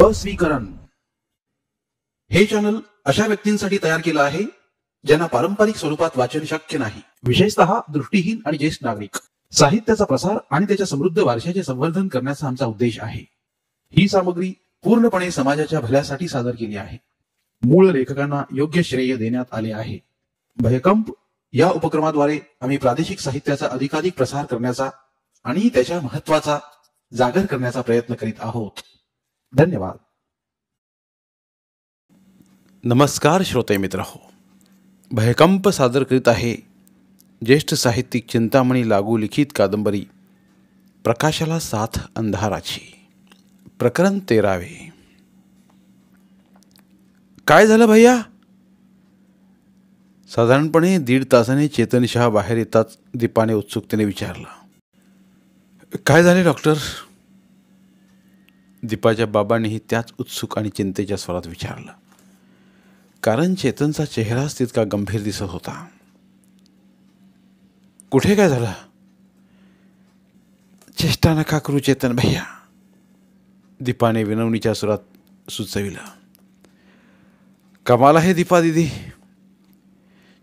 अस्वीकरण हे चॅनल अशा व्यक्तींसाठी तयार केलं आहे ज्यांना पारंपरिक स्वरूपात वाचन शक्य नाही, विशेषतः दृष्टीहीन आणि ज्येष्ठ नागरिक. साहित्याचा प्रसार आणि त्याच्या समृद्ध वारशाचे संवर्धन करण्याचा आमचा उद्देश आहे. ही सामग्री पूर्णपणे समाजाच्या भल्यासाठी सादर केली आहे. मूळ लेखकांना योग्य श्रेय देण्यात आले आहे. भयकंप या उपक्रमाद्वारे आम्ही प्रादेशिक साहित्याचा अधिकाधिक प्रसार करण्याचा आणि त्याच्या महत्त्वाचा जागर करण्याचा प्रयत्न करीत आहोत. धन्यवाद. नमस्कार श्रोते मित्रहो, भयकंप सादर करीत आहे ज्येष्ठ साहित्यिक चिंतामणी लागू लिखित कादंबरी प्रकाशाला साथ अंधाराची. प्रकरण 13. काय झालं भैया? साधारणपणे 1.5 तासाने चेतन शहा बाहेर येताच दीपाने उत्सुकतेने विचारलं. काय झाले डॉक्टर? दीपाच्या बाबांनीही त्याच उत्सुक आणि चिंतेच्या स्वरात विचारलं, कारण चेतनचा चेहराच तितका गंभीर दिसत होता. कुठे काय झालं? चेष्टा नका करू चेतन भैया, दीपाने विनवणीच्या सुरात सुचविलं. कमाल आहे दीपा दिदी,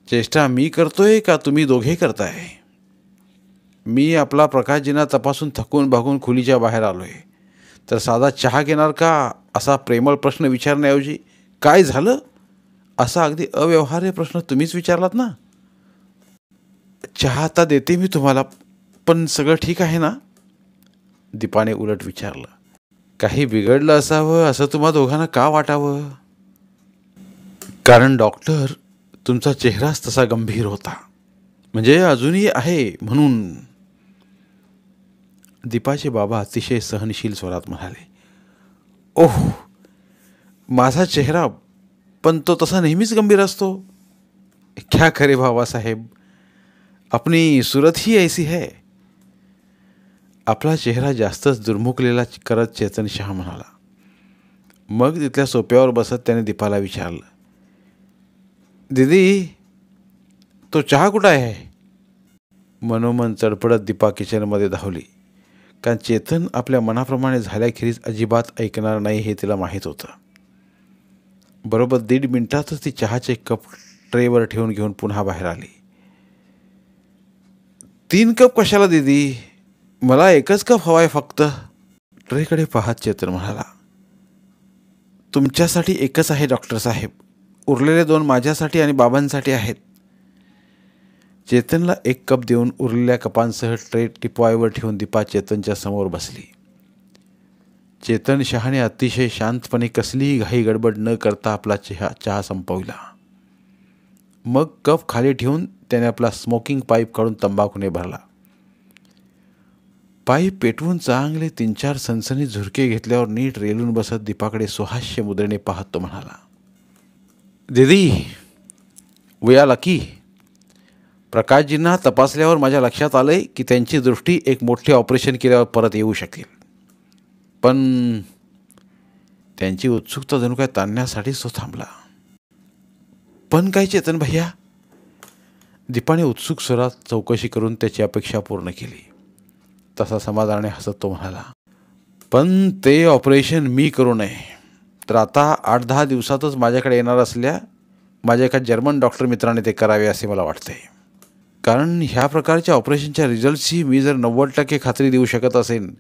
चेष्टा मी करतोय का तुम्ही दोघे करताय? मी आपला प्रकाशजींना तपासून थकून भागून खोलीच्या बाहेर आलोय, तर साधा चहा घेणार का असा प्रेमळ प्रश्न विचारण्याऐवजी काय झालं असा अगदी अव्यवहार्य प्रश्न तुम्हीच विचारलात ना. चहा आता देते मी तुम्हाला, पण सगळं ठीक आहे ना? दीपाने उलट विचारलं. काही बिघडलं असावं असं तुम्हा दोघांना का वाटावं? कारण डॉक्टर, तुमचा चेहराच तसा गंभीर होता, म्हणजे अजूनही आहे म्हणून. दीपाचे बाबा अतिशय सहनशील स्वरात म्हणाले. ओह, माझा चेहरा, पण तो तसा नेहमीच गंभीर असतो. क्या करे बाबा साहेब, अपनी सूरत ही ऐसी है. आपला चेहरा जास्तच दुर्मुखलेला करत चेतन शहा म्हणाला. मग तिथल्या सोप्यावर बसत त्याने दीपाला विचारलं. दीदी, तो चहा कुठं आहे? मनोमन चडपडत दीपा किचनमध्ये धावली, कारण चेतन आपल्या मनाप्रमाणे झाल्याखेरीज अजिबात ऐकणार नाही हे तिला माहीत होतं. बरोबर 1.5 मिनिटातच ती चहाचे कप ट्रेवर ठेवून घेऊन पुन्हा बाहेर आली. 3 कप कशाला दीदी, मला 1च कप हवाय फक्त. ट्रेकडे पाहत चेतन म्हणाला. तुमच्यासाठी 1च आहे डॉक्टर साहेब, उरलेले 2 माझ्यासाठी आणि बाबांसाठी आहेत. चेतनला 1 कप देऊन उरलेल्या कपांसह ट्रे टिपवायवर ठेवून दीपा चेतनच्या समोर बसली. चेतन शहाने अतिशय शांतपणे कसलीही घाई गडबड न करता आपला चहा संपविला. मग कप खाली ठेवून त्याने आपला स्मोकिंग पाईप काढून तंबाखूने भरला. पाईप पेटवून चांगले 3-4 सनसनी झुरके घेतल्यावर नीट रेलून बसत दीपाकडे सुहास्य मुद्रेने पाहत तो म्हणाला. दीदी, वी आर लकी. प्रकाशजींना तपासल्यावर माझ्या लक्षात आलंय की त्यांची दृष्टी एक मोठे ऑपरेशन केल्यावर परत येऊ शकेल, पण त्यांची उत्सुकता जणू काय ताणण्यासाठीच तो थांबला. पण काय चेतन भैया? दीपाने उत्सुक स्वरात चौकशी करून त्याची अपेक्षा पूर्ण केली. तसा समाधानाने हसत तो म्हणाला. पण ते ऑपरेशन मी करू नये तर आता 8-10 दिवसातच माझ्याकडे येणार असल्या माझ्या एका जर्मन डॉक्टर मित्राने ते करावे असे मला वाटते. कारण ह्या प्रकारच्या ऑपरेशनच्या रिझल्टची मी जर 90% खात्री देऊ शकत असेन,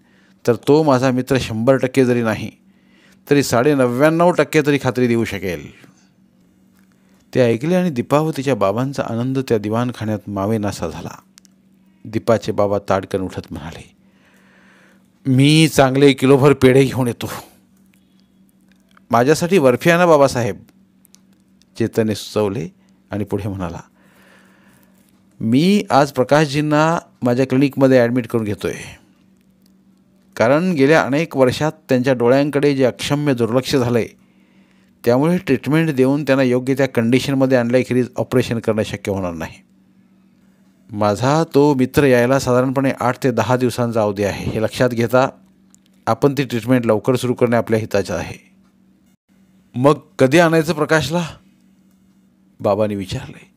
तर तो माझा मित्र 100% जरी नाही तरी 99.5% तरी खात्री देऊ शकेल. ते ऐकले आणि दीपा व तिच्या बाबांचा आनंद त्या दिवाणखान्यात मावेनासा झाला. दीपाचे बाबा ताडकन उठत म्हणाले. मी चांगले किलोभर पेढे घेऊन येतो. माझ्यासाठी बर्फी आणा बाबासाहेब, चेतनने सुचवले आणि पुढे म्हणाला. मी आज प्रकाशजींना माझ्या क्लिनिकमध्ये ॲडमिट करून घेतोय, कारण गेल्या अनेक वर्षात त्यांच्या डोळ्यांकडे जे अक्षम्य दुर्लक्ष झालं आहे, त्यामुळे ट्रीटमेंट देऊन त्यांना योग्य त्या कंडिशनमध्ये आणल्याखेरीज ऑपरेशन करणं शक्य होणार नाही. माझा तो मित्र यायला साधारणपणे 8 ते 10 दिवसांचा अवधी आहे. हे लक्षात घेता आपण ती ट्रीटमेंट लवकर सुरू करणे आपल्या हिताचे आहे. मग कधी आणायचं प्रकाशला? बाबांनी विचारले.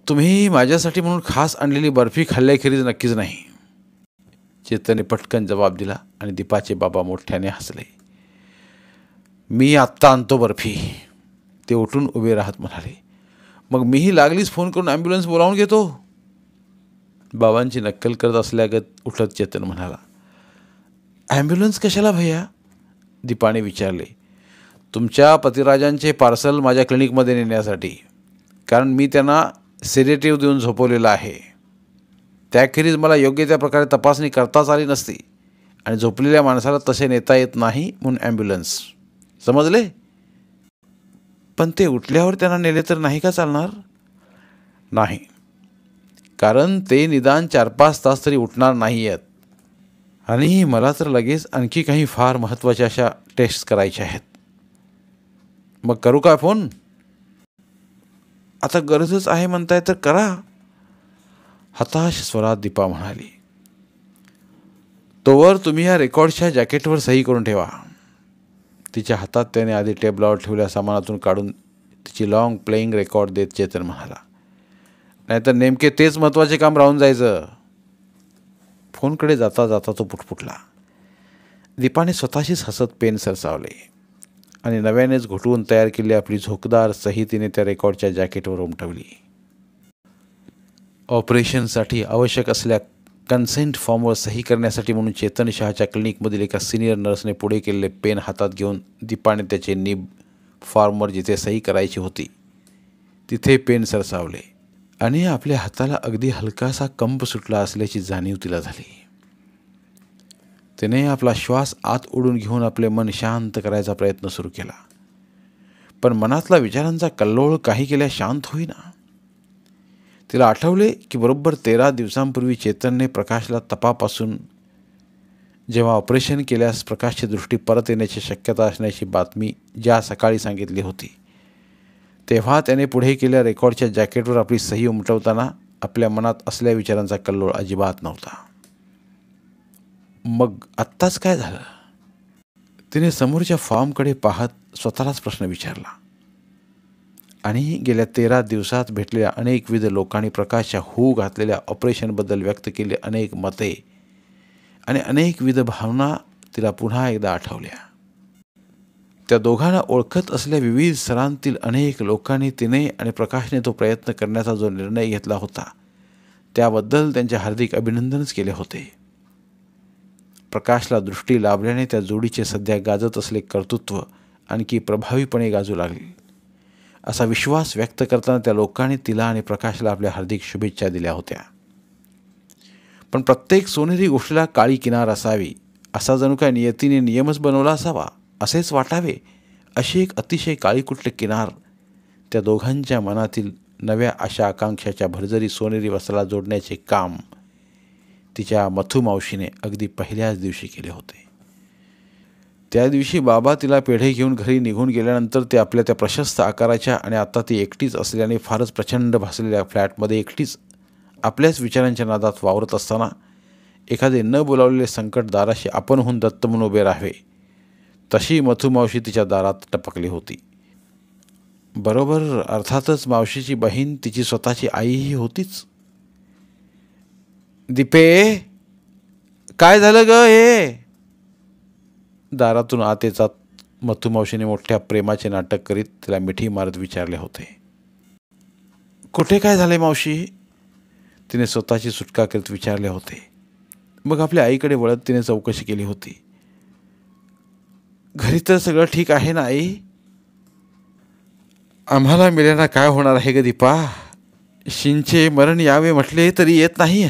तुम्ही माझ्यासाठी म्हणून खास आणलेली बर्फी खाल्ल्याखेरीज नक्कीच नाही. चेतनने पटकन जबाब दिला आणि दीपाचे बाबा मोठ्याने हसले. मी आत्ता आणतो बर्फी. ते उठून उभे राहत म्हणाले. मग मीही लागलीच फोन करून ॲम्ब्युलन्स बोलावून घेतो. बाबांची नक्कल करत असल्यागत उठत चेतन म्हणाला. ॲम्ब्युलन्स कशाला भैया? दीपाने विचारले. तुमच्या पतिराजांचे पार्सल माझ्या क्लिनिकमध्ये नेण्यासाठी. कारण मी त्यांना सेडेटिव्ह देऊन झोपवलेलं आहे. त्याखेरीज मला योग्य त्या प्रकारे तपासणी करताच आली नसती आणि झोपलेल्या माणसाला तसे नेता येत नाही म्हणून ॲम्ब्युलन्स. समजले? पण ते उठल्यावर त्यांना नेले तर नाही का चालणार? नाही, कारण ते निदान 4-5 तास तरी उठणार नाही आहेत आणि मला तर लगेच आणखी काही फार महत्त्वाच्या अशा टेस्ट करायच्या आहेत. मग करू का फोन? आता गरजच आहे म्हणताय तर करा. हताश स्वरात दीपा म्हणाली. तोवर तुम्ही या रेकॉर्डच्या जॅकेटवर सही करून ठेवा. तिच्या हातात त्याने आधी टेबलावर ठेवल्या सामानातून काढून तिची लॉंग प्लेईंग रेकॉर्ड देत चेतन म्हणाला. नाहीतर नेमके तेच महत्त्वाचे काम राहून जायचं. फोनकडे जाता जाता तो पुटपुटला. दीपाने स्वतःशीच हसत पेन सरसावले आणि नव्यानेच घोटवून तयार केलेली आपली झोकदार सही तिने त्या रेकॉर्डच्या जॅकेटवर उमटवली. ऑपरेशनसाठी आवश्यक असलेल्या कन्सेंट फॉर्मवर सही करण्यासाठी म्हणून चेतन शहाच्या क्लिनिकमधील एका सिनियर नर्सने पुढे केलेले पेन हातात घेऊन दीपाने त्याचे निब फॉर्मवर जिथे सही करायची होती तिथे पेन सरसावले आणि आपल्या हाताला अगदी हलकासा कंप सुटला असल्याची जाणीव तिला झाली. तिने आपला श्वास आत ओढून घेऊन आपले मन शांत करायचा प्रयत्न सुरू केला. पण मनातला विचारांचा कल्लोळ काही केल्या शांत होईना. तिला आठवले की बरोबर 13 दिवसांपूर्वी चेतनने प्रकाशला तपापासून जेव्हा ऑपरेशन केल्यास प्रकाशची दृष्टी परत येण्याची शक्यता असण्याची बातमी ज्या सकाळी सांगितली होती, तेव्हा त्याने पुढे केलेल्या रेकॉर्डच्या जॅकेटवर आपली सही उमटवताना आपल्या मनात असलेल्या विचारांचा कल्लोळ अजिबात नव्हता. मग आत्ताच काय झालं? तिने समोरच्या फॉर्मकडे पाहत स्वतःलाच प्रश्न विचारला. आणि गेल्या 13 दिवसात भेटलेल्या अनेकविध लोकांनी प्रकाशच्या होऊ घातलेल्या ऑपरेशनबद्दल व्यक्त केले अनेक मते आणि अनेकविध भावना तिला पुन्हा एकदा आठवल्या. त्या दोघांना ओळखत असलेल्या विविध स्तरांतील अनेक लोकांनी तिने आणि प्रकाशने तो प्रयत्न करण्याचा जो निर्णय घेतला होता त्याबद्दल त्यांचे हार्दिक अभिनंदनच केले होते. प्रकाशला दृष्टी लाभल्याने त्या जोडीचे सध्या गाजत असले कर्तृत्व आणखी प्रभावीपणे गाजू लागले असा विश्वास व्यक्त करताना त्या लोकांनी तिला आणि प्रकाशला आपल्या हार्दिक शुभेच्छा दिल्या होत्या. पण प्रत्येक सोनेरी गोष्टीला काळी किनार असावी असा जणू काय नियतीने नियमच बनवला असावा असेच वाटावे अशी एक अतिशय काळीकुट्ट किनार त्या दोघांच्या मनातील नव्या आशा आकांक्षाच्या भरजरी सोनेरी वस्त्राला जोडण्याचे काम तिच्या मथू मावशीने अगदी पहिल्याच दिवशी केले होते. त्या दिवशी बाबा तिला पेढे घेऊन घरी निघून गेल्यानंतर ते आपल्या त्या प्रशस्त आकाराच्या आणि आता ती एकटीच असल्याने फारच प्रचंड भासलेल्या फ्लॅटमध्ये एकटीच आपल्याच विचारांच्या नादात वावरत असताना एखादे न बोलावलेले संकट दाराशी आपणहून दत्त म्हणून उभे राहावे तशी मथू मावशी तिच्या दारात टपकली होती. बरोबर अर्थातच मावशीची बहीण तिची स्वतःची आईही होतीच. दीपे, काय झालं ग हे? दारातून आत येतात मथू मावशीने मोठ्या प्रेमाचे नाटक करीत तिला मिठी मारत विचारले होते. कुठे काय झाले मावशी? तिने स्वतःची सुटका करीत विचारले होते. मग आपल्या आईकडे वळत तिने चौकशी केली होती. घरी तर सगळं ठीक आहे ना आई? आम्हाला मिळाना काय होणार आहे ग दीपा? शिंचे मरण यावे म्हटले तरी येत नाही.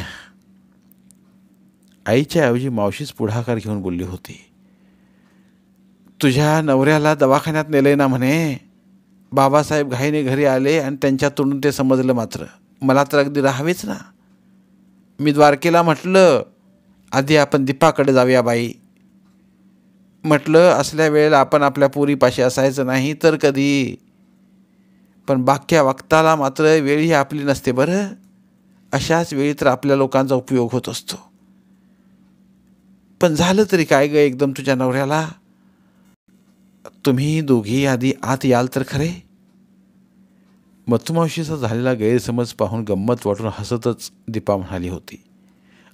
आईच्या ऐवजी मावशीच पुढाकार घेऊन बोलली होती. तुझ्या नवऱ्याला दवाखान्यात नेले ना म्हणे. बाबासाहेब घाईने घरी आले आणि त्यांच्या तोंडून ते समजलं. मात्र मला तर अगदी राहावेच ना. मी द्वारकेला म्हटलं आधी आपण दीपाकडे जाऊया बाई. म्हटलं असल्या वेळेला आपण आपल्या पोरीपाशी असायचं नाही तर कधी. पण बाक्या वक्ताला मात्र वेळही आपली नसते बरं. अशाच वेळी तर आपल्या लोकांचा उपयोग होत असतो. पण झालं तरी काय ग एकदम तुझ्या नवऱ्याला? तुम्ही दोघी आधी आत याल तर खरे. मथुमावशीचा झालेला गैरसमज पाहून गंमत वाटून हसतच दीपा म्हणाली होती.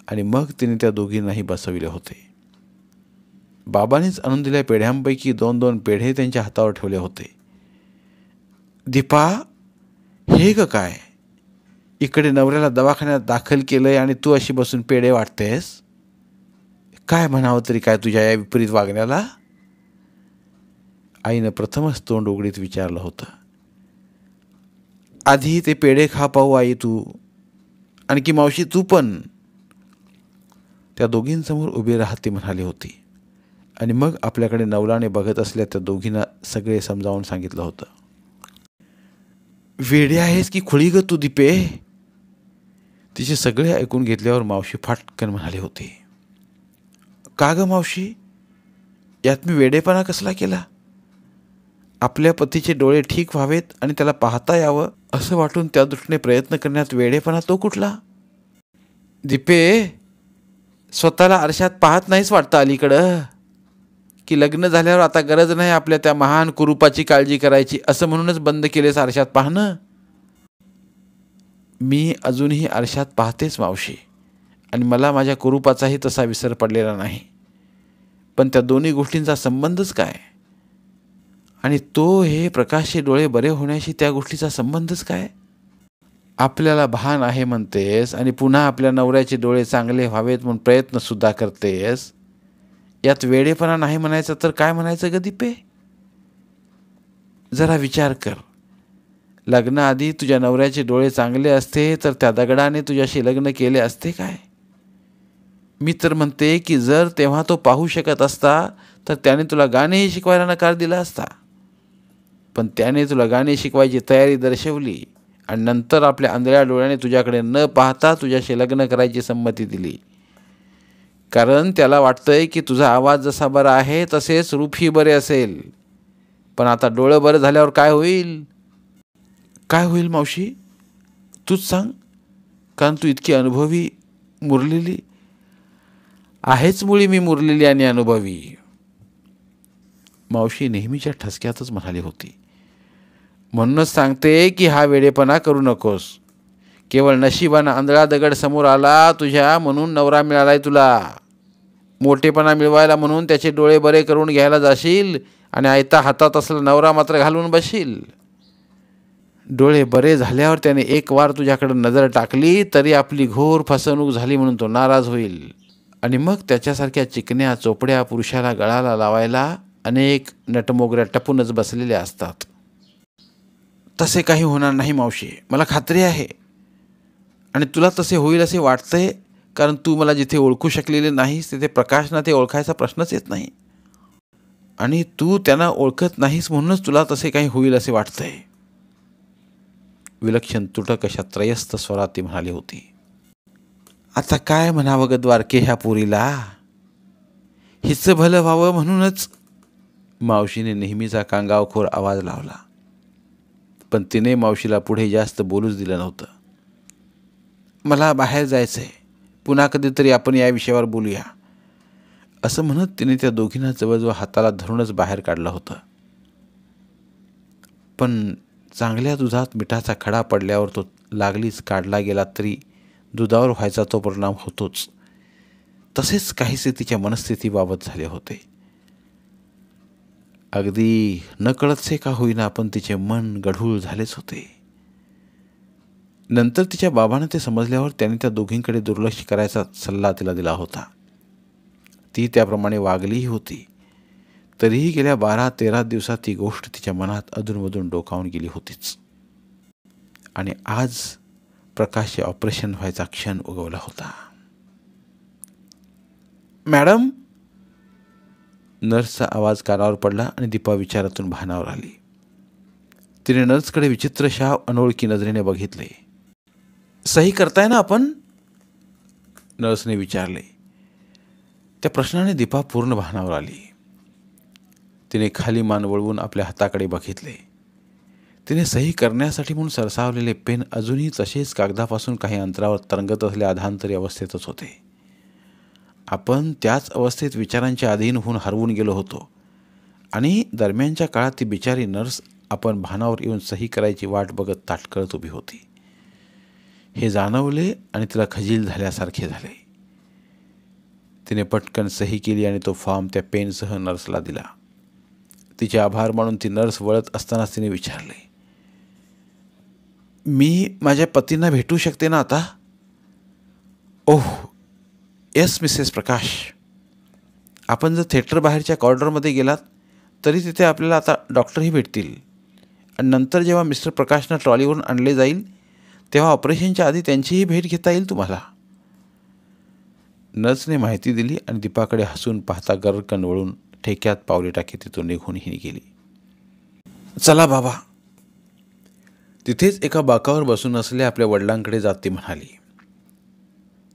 आणि मग तिने त्या दोघींनाही बसविले होते. बाबांनीच आणून दिलेल्या पेढ्यांपैकी 2-2 पेढे त्यांच्या हातावर ठेवले होते. दीपा, हे ग काय? इकडे नवऱ्याला दवाखान्यात दाखल केलंय आणि तू अशी बसून पेढे वाटतेस? काय म्हणावं तरी काय तुझ्या या विपरीत वागण्याला? आईनं प्रथमच तोंड उघडीत विचारलं होतं. आधी ते पेढे खा पाहू आई तू, आणखी मावशी तू पण. त्या दोघींसमोर उभी राहत ती म्हणाली होती. आणि मग आपल्याकडे नवलाने बघत असल्या त्या दोघींना सगळे समजावून सांगितलं होतं. वेडे आहेस की खुळी ग तू दीपे? तिचे सगळे ऐकून घेतल्यावर मावशी फाटकन म्हणाली होती. का ग मावशी, यात मी वेडेपणा कसला केला? आपल्या पतीचे डोळे ठीक व्हावेत आणि त्याला पाहता यावं असं वाटून त्या दृष्टीने प्रयत्न करण्यात वेडेपणा तो कुठला? दीपे, स्वतःला आरशात पाहत नाहीच वाटतं अलीकडं? की लग्न झाल्यावर आता गरज नाही आपल्या त्या महान कुरूपाची काळजी करायची असं म्हणूनच बंद केलेस आरशात पाहणं? मी अजूनही आरशात पाहतेच मावशी, आणि मला माझ्या कुरूपाचाही तसा विसर पडलेला नाही. पण त्या दोन्ही गोष्टींचा संबंधच काय? आणि तो हे प्रकाशचे डोळे बरे होण्याशी त्या गोष्टीचा संबंधच काय? आपल्याला भान आहे म्हणतेस आणि पुन्हा आपल्या नवऱ्याचे डोळे चांगले व्हावेत म्हणून प्रयत्नसुद्धा करतेस. यात वेडेपणा नाही म्हणायचं तर काय म्हणायचं ग दीपे? जरा विचार कर. लग्नाआधी तुझ्या नवऱ्याचे डोळे चांगले असते तर त्या दगडाने तुझ्याशी लग्न केले असते काय? मी तर म्हणते की जर तेव्हा तो पाहू शकत असता तर त्याने तुला गाणेही शिकवायला नकार दिला असता. पण त्याने तुला गाणे शिकवायची तयारी दर्शवली आणि नंतर आपल्या आंधळ्या डोळ्याने तुझ्याकडे न पाहता तुझ्याशी लग्न करायची संमती दिली. कारण त्याला वाटतंय की तुझा आवाज जसा बरा आहे तसेच रूपही बरे असेल. पण आता डोळं बरं झाल्यावर काय होईल? काय होईल मावशी, तूच सांग. कारण तू इतकी अनुभवी, मुरलेली आहेच. मुळी मी मुरलेली आणि अनुभवी. मावशी नेहमीच्या ठसक्यातच म्हणाली होती. म्हणूनच सांगते की हा वेडेपणा करू नकोस. केवळ नशिबानं आंधळा दगड समोर आला तुझ्या म्हणून नवरा मिळालाय तुला. मोठेपणा मिळवायला म्हणून त्याचे डोळे बरे करून घ्यायला जाशील आणि आयता हातात असला नवरा मात्र घालून बसशील. डोळे बरे झाल्यावर त्याने एक वार तुझ्याकडे नजर टाकली तरी आपली घोर फसवणूक झाली म्हणून तो नाराज होईल. आणि मग त्याच्यासारख्या चिकन्या चोपड्या पुरुषाला गळाला लावायला अनेक नटमोगऱ्या टपूनच बसलेल्या असतात. तसे काही होणार नाही मावशी, मला खात्री आहे. आणि तुला तसे होईल असे वाटतंय कारण तू मला जिथे ओळखू शकलेले नाहीस तिथे प्रकाशना ते ओळखायचा प्रश्नच येत नाही. आणि तू त्यांना ओळखत नाहीस म्हणूनच तुला तसे काही होईल असे वाटतंय. विलक्षण तुटक अशा त्रयस्थ स्वरात ती म्हणाली होती. आता काय म्हणावं ग द्वारके ह्या पोरीला? हिचं भलं व्हावं म्हणूनच. मावशीने नेहमीचा कांगावखोर आवाज लावला. पण तिने मावशीला पुढे जास्त बोलूच दिलं नव्हतं. मला बाहेर जायचंय, पुन्हा कधीतरी आपण या विषयावर बोलूया असं म्हणत तिने त्या दोघींना जवळजवळ हाताला धरूनच बाहेर काढलं होतं. पण चांगल्या दुधात मिठाचा खडा पडल्यावर तो लागलीच काढला गेला तरी दुधावर व्हायचा तो परिणाम होतोच. तसेच काहीसे तिच्या मनस्थितीबाबत झाले होते. अगदी नकळतसे का होईना पण तिचे मन गढूळ झालेच होते. नंतर तिच्या बाबांना ते समजल्यावर त्याने त्या दोघींकडे दुर्लक्ष करायचा सल्ला तिला दिला होता. ती त्याप्रमाणे वागलीही होती. तरीही गेल्या 12-13 दिवसात ती गोष्ट तिच्या मनात अधूनमधून डोकावून गेली होतीच. आणि आज प्रकाशचे ऑपरेशन व्हायचा क्षण उगवला होता. मॅडम, नर्सचा आवाज कानावर पडला आणि दीपा विचारातून भानावर आली. तिने नर्सकडे विचित्रशा अनोळखी नजरेने बघितले. सही करताय ना आपण? नर्सने विचारले. त्या प्रश्नाने दीपा पूर्ण भानावर आली. तिने खाली मान वळवून आपल्या हाताकडे बघितले. तिने सही करण्यासाठी म्हणून सरसावलेले पेन अजूनही तसेच कागदापासून काही अंतरावर तरंगत असलेल्या अधांतरी अवस्थेतच होते. आपण त्याच अवस्थेत विचारांच्या अधीन होऊन हरवून गेलो होतो आणि दरम्यानच्या काळात ती बिचारी नर्स आपण भानावर येऊन सही करायची वाट बघत ताटकळत उभी होती. हे जाणवले आणि तिला खजील झाल्यासारखे झाले. तिने पटकन सही केली आणि तो फॉर्म त्या पेनसह नर्सला दिला. तिचे आभार मानून ती नर्स वळत असतानाच तिने विचारले, मी माझ्या पतींना भेटू शकते ना आता? ओह येस मिसेस प्रकाश. आपण जर थिएटर बाहेरच्या कॉरिडॉरमध्ये गेलात तरी तिथे आपल्याला आता डॉक्टरही भेटतील. आणि नंतर जेव्हा मिस्टर प्रकाशना ट्रॉलीवरून आणले जाईल तेव्हा ऑपरेशनच्या आधी त्यांचीही भेट घेता येईल तुम्हाला. नर्सने माहिती दिली आणि दीपाकडे हसून पाहता गर्रकन वळून ठेक्यात पावले टाकी तिथून निघून ही गेली. चला बाबा. तिथेच एका बाकावर बसून असलेल्या आपल्या वडिलांकडे जात ती म्हणाली.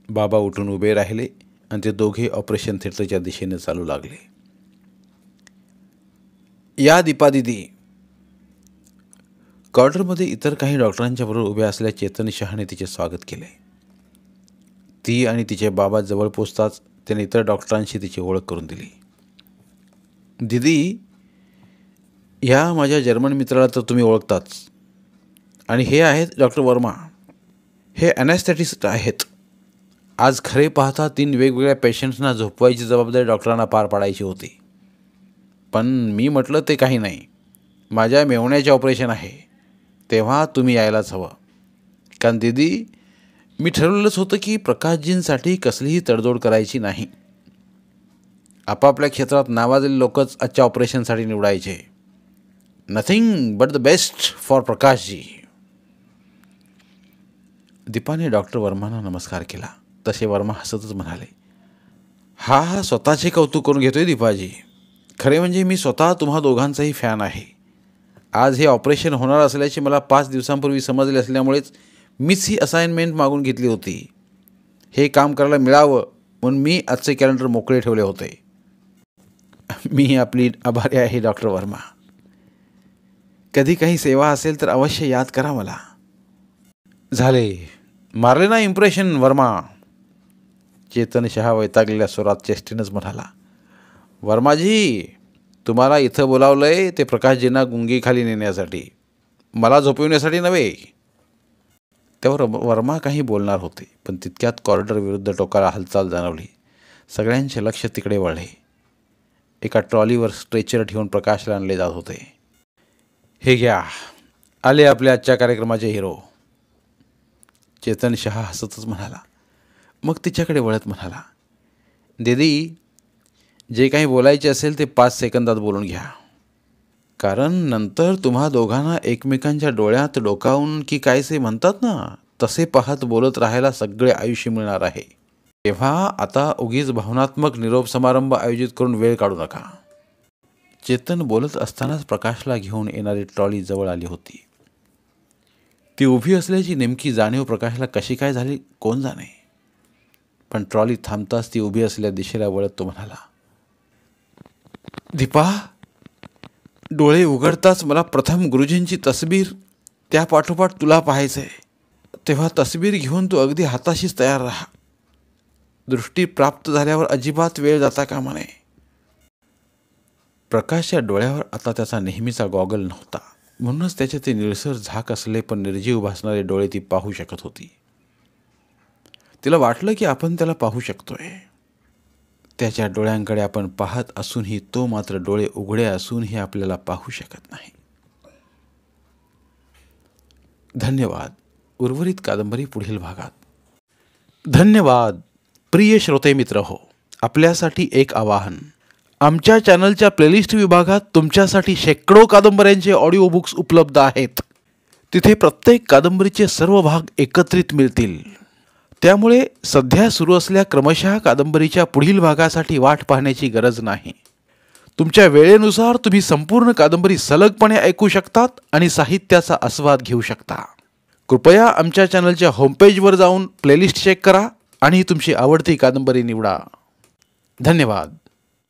बाबा उठून उभे राहिले आणि ते दोघे ऑपरेशन थिएटरच्या दिशेने चालू लागले. या दीपा दिदी. कॉरिडॉरमध्ये इतर काही डॉक्टरांच्या बरोबर उभ्या असलेल्या चेतन शहाने तिचे स्वागत केले. ती आणि तिचे बाबा जवळ पोचताच त्याने इतर डॉक्टरांशी तिची ओळख करून दिली. दिदी, ह्या माझ्या जर्मन मित्राला तर तुम्ही ओळखताच. आणि हे आहेत डॉक्टर वर्मा. हे ॲनेस्थेटिस्ट आहेत. आज खरे पाहता 3 वेगवेगळ्या पेशंट्सना झोपवायची जबाबदारी डॉक्टरांना पार पाडायची होती. पण मी म्हटलं ते काही नाही, माझ्या मेवण्याचे ऑपरेशन आहे, तेव्हा तुम्ही यायलाच हवं. कारण दिदी, मी ठरवलंच होतं की प्रकाशजींसाठी कसलीही तडजोड करायची नाही. आपापल्या क्षेत्रात नावाजलेले लोकच आजच्या ऑपरेशनसाठी निवडायचे. Nothing but the best for Prakash ji. दीपाने डॉक्टर वर्मांना नमस्कार केला. तसे वर्मा हसतच म्हणाले, हा स्वतःचे कौतुक करून घेतोय दीपाजी. खरे म्हणजे मी स्वतः तुम्हा दोघांचाही फॅन आहे. आज हे ऑपरेशन होणार असल्याचे मला 5 दिवसांपूर्वी समजले असल्यामुळेच मीच ही असाइनमेंट मागून घेतली होती. हे काम करायला मिळावं म्हणून मी आजचे कॅलेंडर मोकळे ठेवले होते. मी आपली आभारी आहे डॉक्टर वर्मा. कधी काही सेवा असेल तर अवश्य याद करा मला. झाले, मारले ना इम्प्रेशन वर्मा. चेतन शहा वैतागलेल्या स्वरात चेष्टेनंच म्हणाला, वर्माजी, तुम्हाला इथं बोलावलंय ते प्रकाशजींना गुंगीखाली नेण्यासाठी, मला झोपविण्यासाठी नव्हे. त्यावर वर्मा काही बोलणार होते, पण तितक्यात कॉरिडॉर विरुद्ध टोकाला हालचाल जाणवली. सगळ्यांचे लक्ष तिकडे वळले. एका ट्रॉलीवर स्ट्रेचर ठेवून प्रकाशला आणले जात होते. हे घ्या, आले आपल्या आजच्या कार्यक्रमाचे हिरो. चेतन शहा हसतच म्हणाला. मग तिच्याकडे वळत म्हणाला, दीदी, जे काही बोलायचे असेल ते 5 सेकंदात बोलून घ्या. कारण नंतर तुम्हा दोघांना एकमेकांच्या डोळ्यात डोकावून की कायसे म्हणतात ना, तसे पाहत बोलत राहायला सगळे आयुष्य मिळणार आहे. तेव्हा आता उगीच भावनात्मक निरोप समारंभ आयोजित करून वेळ काढू नका. चेतन बोलत असतानाच प्रकाशला घेऊन येणारी ट्रॉली जवळ आली होती. ती उभी असल्याची नेमकी जाणीव प्रकाशला कशी काय झाली कोण जाणे. पण ट्रॉली थांबताच ती उभी असलेल्या दिशेला वळत तो म्हणाला, दीपा, डोळे उघडताच मला प्रथम गुरुजींची तसबीर, त्या पाठोपाठ तुला पाहायचं आहे. तेव्हा तसबीर घेऊन तू अगदी हाताशीच तयार राहा. दृष्टी प्राप्त झाल्यावर अजिबात वेळ जाता कामा नये. प्रकाशच्या डोळ्यावर आता त्याचा नेहमीचा गॉगल नव्हता, म्हणूनच त्याचे ते निळसर झाक असले पण निर्जीव भासणारे डोळे ती पाहू शकत होती. तिला वाटलं की आपण त्याला पाहू शकतोय. त्याच्या डोळ्यांकडे आपण पाहत असूनही तो मात्र डोळे उघडे असूनही आपल्याला पाहू शकत नाही. धन्यवाद. उर्वरित कादंबरी पुढील भागात. धन्यवाद. प्रिय श्रोते मित्र हो, आपल्यासाठी एक आवाहन. आमच्या चॅनलच्या प्लेलिस्ट विभागात तुमच्यासाठी शेकडो कादंबऱ्यांचे ऑडिओ बुक्स उपलब्ध आहेत. तिथे प्रत्येक कादंबरीचे सर्व भाग एकत्रित मिळतील. त्यामुळे सध्या सुरू असलेल्या क्रमशः कादंबरीच्या पुढील भागासाठी वाट पाहण्याची गरज नाही. तुमच्या वेळेनुसार तुम्ही संपूर्ण कादंबरी सलगपणे ऐकू शकतात आणि साहित्याचा आस्वाद घेऊ शकता. कृपया आमच्या चॅनलच्या होमपेजवर जाऊन प्लेलिस्ट चेक करा आणि तुमची आवडती कादंबरी निवडा. धन्यवाद.